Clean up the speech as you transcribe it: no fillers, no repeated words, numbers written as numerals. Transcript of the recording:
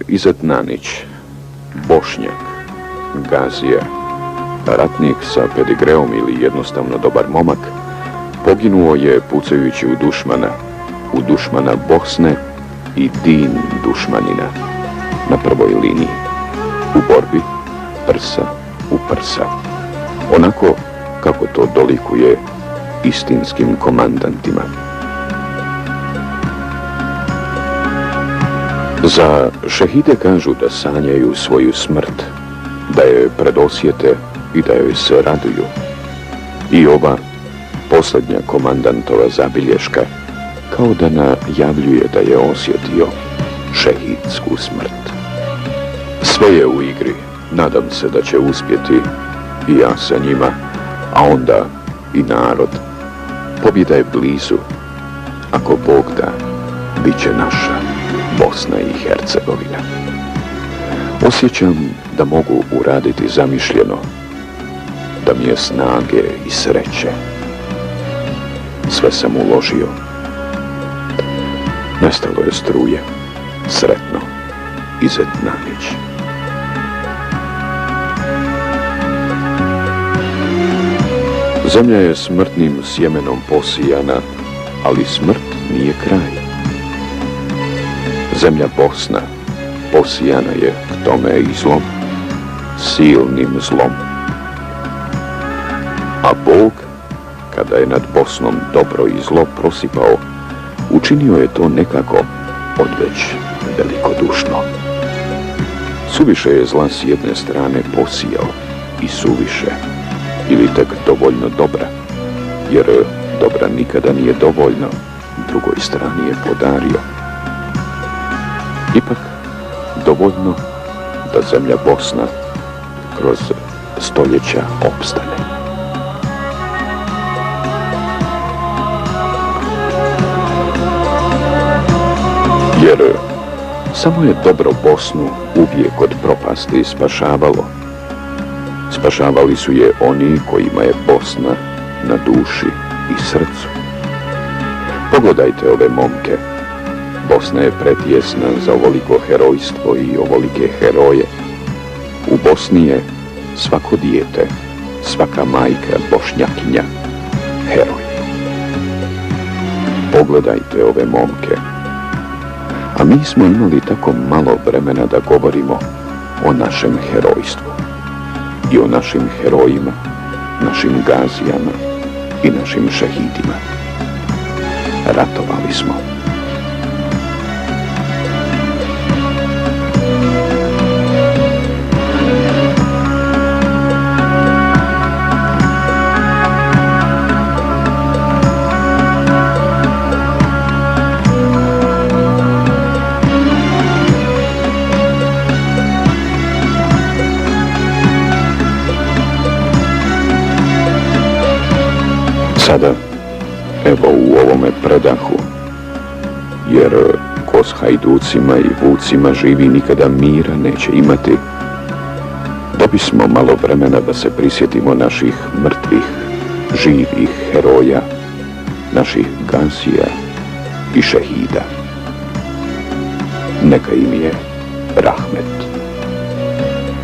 Izet Nanić, Bošnjak, Gazija, ratnik sa pedigreom ili jednostavno dobar momak, poginuo je pucajući u dušmana Bosne i din dušmanina na prvoj liniji, u borbi prsa u prsa, onako kako to dolikuje istinskim komandantima. Za šehide kažu da sanjaju svoju smrt, da je predosjete i da joj se raduju. I ova posljednja komandantova zabilješka kao da najavljuje da je osjetio šehidsku smrt. Sve je u igri, nadam se da će uspjeti i ja sa njima, a onda i narod. Pobjeda je blizu, ako Bog da, bit će naša Bosna i Hercegovina. Osjećam da mogu uraditi zamišljeno, da mi je snage i sreće. Sve sam uložio. Nestalo je struje. Sretno, Izet Nanić. Zemlja je smrtnim sjemenom posijana, ali smrt nije kraj. Zemlja Bosna posijana je k tome i zlom, silnim zlom. A Bog, kada je nad Bosnom dobro i zlo prosipao, učinio je to nekako odveć velikodušno. Suviše je zla s jedne strane posijao i suviše, ili tek dovoljno dobra, jer dobra nikada nije dovoljno, drugoj strani je podario. Ipak dovoljno da zemlja Bosna kroz stoljeća opstane. Jer samo je dobro Bosnu uvijek od propasti spašavalo. Spašavali su je oni kojima je Bosna na duši i srcu. Pogledajte ove momke. Bosna je pretjesna za ovoliko herojstvo i ovolike heroje. U Bosni je svako dijete, svaka majka Bošnjakinja heroj. Pogledajte ove momke. A mi smo imali tako malo vremena da govorimo o našem herojstvu i o našim herojima, našim gazijama i našim šehidima. Ratovali smo. Sada, evo u ovome predahu, jer ko s hajducima i vucima živi nikada mira neće imati, dobismo malo vremena da se prisjetimo naših mrtvih, živih heroja, naših gazija i šehida. Neka im je rahmet.